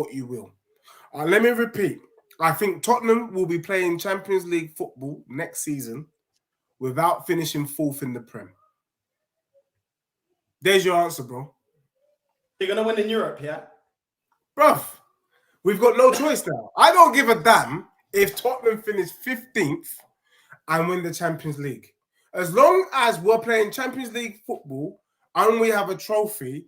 what you will. Let me repeat. I think Tottenham will be playing Champions League football next season without finishing fourth in the Prem. There's your answer, bro. You're going to win in Europe, yeah? Bruv, we've got no choice now. I don't give a damn if Tottenham finish 15th and win the Champions League. As long as we're playing Champions League football and we have a trophy,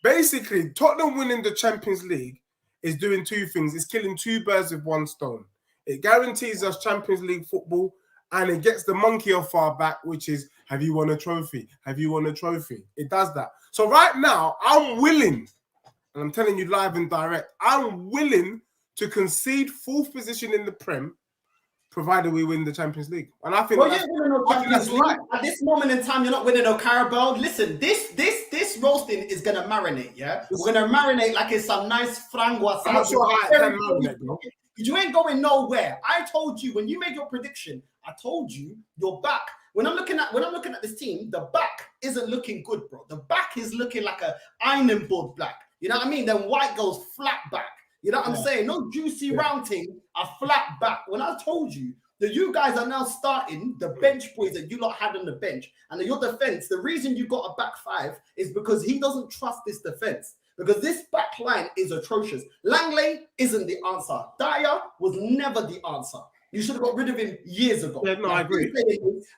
basically Tottenham winning the Champions League is doing two things. It's killing two birds with one stone. It guarantees us Champions League football and it gets the monkey off our back, which is, have you won a trophy? Have you won a trophy? It does that. So right now, I'm willing, and I'm telling you live and direct, I'm willing to concede fourth position in the Prem, provided we win the Champions League. And I think, that's right. At this moment in time, you're not winning no Carabao. Listen, this roasting is going to marinate, yeah? We're going to marinate like it's some nice frangua. I'm not sure how it can marinate, bro. You ain't going nowhere. I told you, when you made your prediction, I told you your back. When I'm looking at this team, the back isn't looking good, bro. The back is looking like a ironing board black. You know what I mean? Then white goes flat back. You know what I'm saying? No juicy round thing, a flat back. When I told you that you guys are now starting the bench boys that you lot had on the bench, and your defense, the reason you got a back five is because he doesn't trust this defense. Because this back line is atrocious. Langley isn't the answer. Dyer was never the answer. You should have got rid of him years ago. Yeah, no, I agree.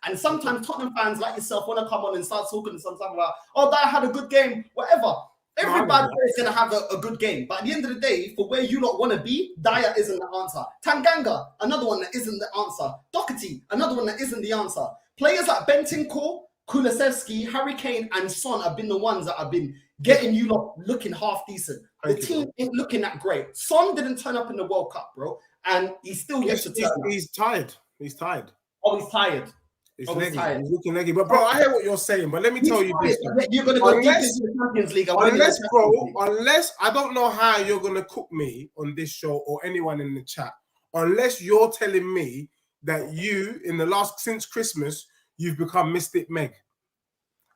And sometimes Tottenham fans like yourself want to come on and start talking sometimes about, oh, Dyer had a good game, whatever. Every bad player is going to have a good game. But at the end of the day, for where you lot want to be, Dyer isn't the answer. Tanganga, another one that isn't the answer. Doherty, another one that isn't the answer. Players like Bentancur, Kulusevski, Harry Kane, and Son have been the ones that have been getting you lot looking half decent. The team ain't looking that great. Son didn't turn up in the World Cup, bro. And he's still yet to turn up. He's tired. He's tired. Oh, he's tired. He's looking leggy. But bro, I hear what you're saying. But let me tell you this: you're gonna go deep into the Champions League. Unless I don't know how you're gonna cook me on this show or anyone in the chat, unless you're telling me that you, in the last since Christmas, you've become Mystic Meg.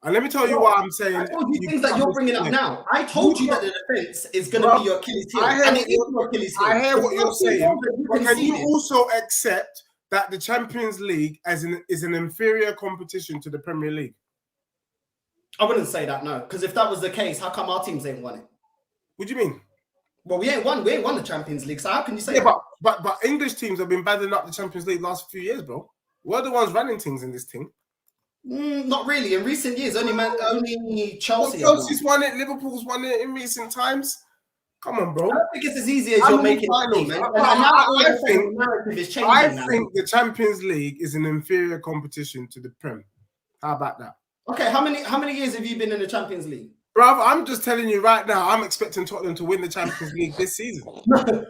And let me tell you why I'm saying. I told you things that you're bringing up now. I told you that the defense is going to be your Achilles heel. I hear what you're saying. But can you also accept that the Champions League is an inferior competition to the Premier League? I wouldn't say that, no. Because if that was the case, how come our teams ain't won it? What do you mean? Well, we ain't won the Champions League. So how can you say that? But English teams have been battling up the Champions League last few years, bro. We're the ones running things in this thing. Not really. In recent years, only Chelsea. Chelsea's won it. Liverpool's won it in recent times. Come on, bro. I don't think it's as easy as you're making it, man. I think the Champions League is an inferior competition to the Prem. How about that? Okay, how many years have you been in the Champions League? Bruv, I'm just telling you right now, I'm expecting Tottenham to win the Champions League this season.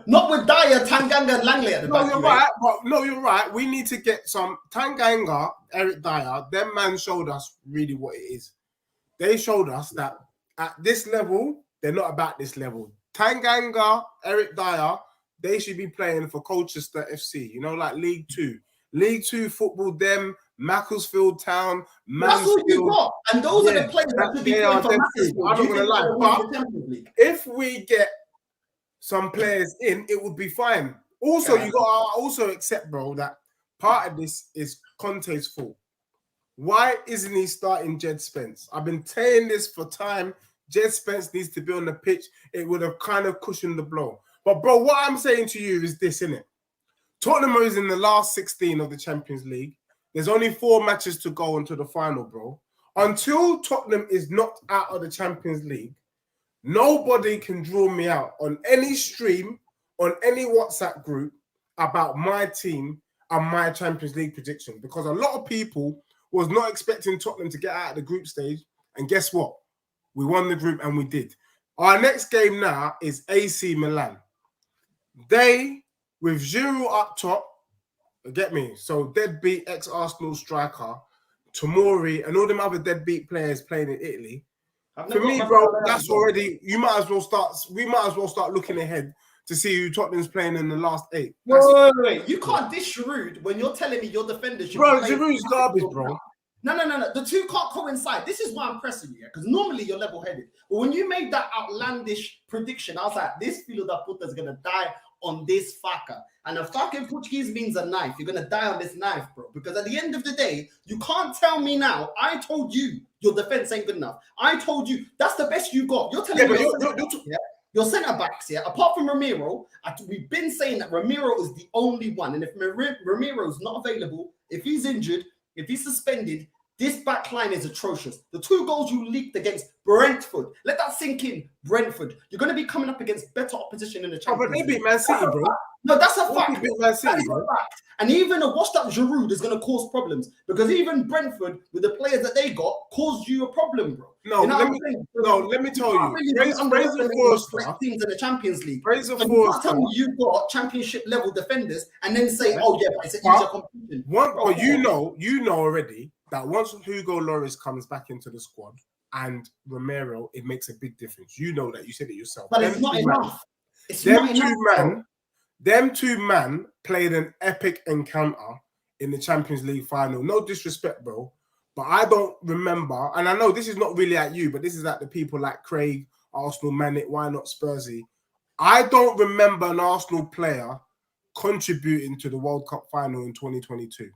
Not with Dyer, Tanganga, and Langley at the back. You're right. We need to get some Tanganga, Eric Dyer. Them man showed us really what it is. They showed us that at this level, they're not about this level. Tanganga, Eric Dyer, they should be playing for Colchester FC. You know, like League Two. League Two football, them, Macclesfield Town, Mansfield. That's what you got. And those are the players that should be playing for Macclesfield. I'm not going to lie. But if we get some players in, it would be fine. Also, you got to also accept, bro, that part of this is Conte's fault. Why isn't he starting Jed Spence? I've been saying this for time. Jed Spence needs to be on the pitch. It would have kind of cushioned the blow. But, bro, what I'm saying to you is this, innit? Tottenham is in the last 16 of the Champions League. There's only 4 matches to go into the final, bro. Until Tottenham is knocked out of the Champions League, nobody can draw me out on any stream, on any WhatsApp group about my team and my Champions League prediction. Because a lot of people was not expecting Tottenham to get out of the group stage. And guess what? We won the group and we did. Our next game now is AC Milan. They, with Giroud up top, get me? So deadbeat ex-Arsenal striker, Tomori, and all them other deadbeat players playing in Italy. For me, bro, that's already. We might as well start looking ahead to see who Tottenham's playing in the last 8. Wait. You can't dish Giroud when you're telling me your defenders should. Bro, Giroud's garbage, bro. No. The two can't coincide. This is why I'm pressing you, because normally you're level-headed. But when you made that outlandish prediction, I was like, this Filho da Puta is gonna die on this faca. And a faca in Portuguese means a knife. You're gonna die on this knife, bro. Because at the end of the day, you can't tell me now. I told you your defense ain't good enough. I told you that's the best you got. You're telling me your centre backs, apart from Ramiro, we've been saying that Ramiro is the only one. And if Ramiro is not available, if he's injured, if he's suspended, this back line is atrocious. The 2 goals you leaked against Brentford, let that sink in. Brentford, you're going to be coming up against better opposition in the Champions League. But they beat Man City, bro. No, that's a fact. Man City, bro. And even a washed-up Giroud is going to cause problems because even Brentford, with the players that they got, caused you a problem, bro. Let me tell you. Fraser Forster teams in the Champions League. Fraser Forster, you've got championship level defenders, and then say, "Oh yeah, but it's an easier competition." But you know already that once Hugo Lloris comes back into the squad and Romero, it makes a big difference. You know that. You said it yourself. But it's not enough. It's not enough. Them two men played an epic encounter in the Champions League final. No disrespect, bro, but I don't remember, and I know this is not really at you, but this is at the people like Craig, Arsenal Manic, why not Spursy? I don't remember an Arsenal player contributing to the World Cup final in 2022.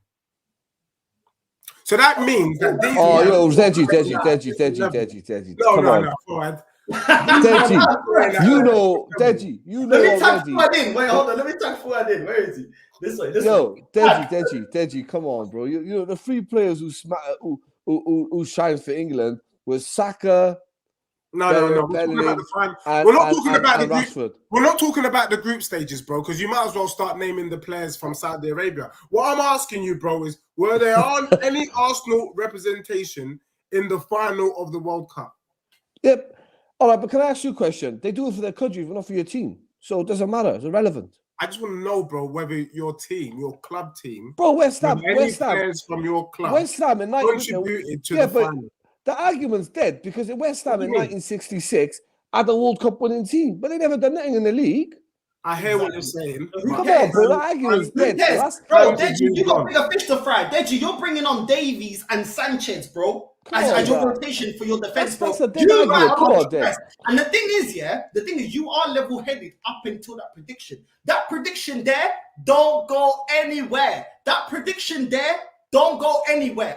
So that means that these... Oh, yo, Deji. No, forward. Deji, you know. Let me tag forward in. Wait, hold on. Let me tag forward in. Where is he? This way. Deji, come on, bro. You know the 3 players who shine for England was Saka. No. We're not talking about the group stages, bro, because you might as well start naming the players from Saudi Arabia. What I'm asking you, bro, is were there any Arsenal representation in the final of the World Cup? Yep. All right, but can I ask you a question? They do it for their country, but not for your team. So it doesn't matter. It's irrelevant. I just want to know, bro, whether your team, your club team, bro, West Ham from your club, West Ham in contributed to the final. The argument's dead because West Ham in 1966 had a World Cup winning team, but they never done nothing in the league. I hear what you're saying. Come on, bro. The argument's dead. Bro, Deji, you got bigger fish to fry. Deji, you're bringing on Davies and Sanchez, bro. As your rotation for your defense, bro. And the thing is, you are level-headed up until that prediction. That prediction there don't go anywhere.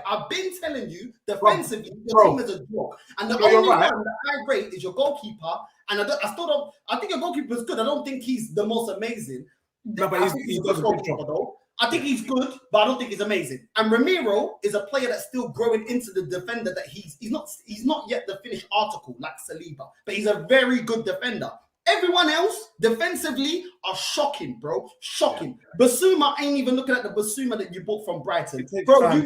I've been telling you, defensively, your team is a joke. And the only one that I rate is your goalkeeper. And I think your goalkeeper is good. I don't think he's the most amazing. No, but he does a good job, though. I think he's good, but I don't think he's amazing. And Ramiro is a player that's still growing into the defender that he's not yet the finished article like Saliba, but he's a very good defender. Everyone else defensively are shocking, bro. Shocking. Basuma ain't even looking at the Basuma that you bought from Brighton. Bro, you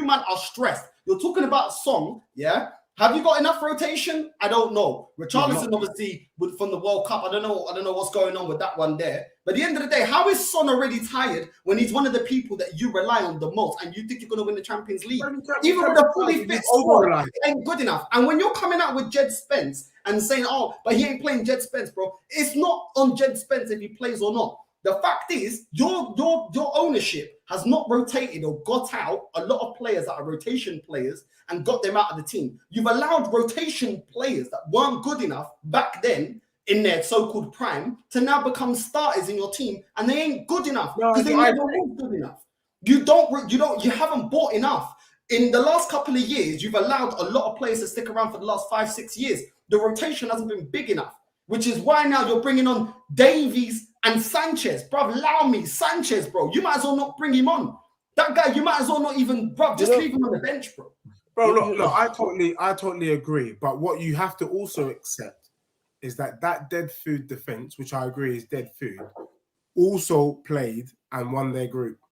man are stressed. You're talking about Song, yeah? Have you got enough rotation? I don't know. Richarlison obviously from the World Cup. I don't know what's going on with that one there. But at the end of the day, how is Son already tired when he's one of the people that you rely on the most and you think you're going to win the Champions League? Even with a fully fit squad, it ain't good enough. And when you're coming out with Jed Spence and saying, "Oh, but he ain't playing Jed Spence, bro," it's not on Jed Spence if he plays or not. The fact is, your ownership has not rotated or got out a lot of players that are rotation players and got them out of the team. You've allowed rotation players that weren't good enough back then in their so-called prime to now become starters in your team, and they ain't good enough because they never were good enough. You haven't bought enough. In the last couple of years, you've allowed a lot of players to stick around for the last 5-6 years. The rotation hasn't been big enough, which is why now you're bringing on Davies and Sanchez. Bruv, allow me. Sanchez, bro. You might as well not bring him on. That guy, you might as well not even, bruv, just leave him on the bench, bro. Bro, look, I totally agree. But what you have to also accept is that dead food defense, which I agree is dead food, also played and won their group.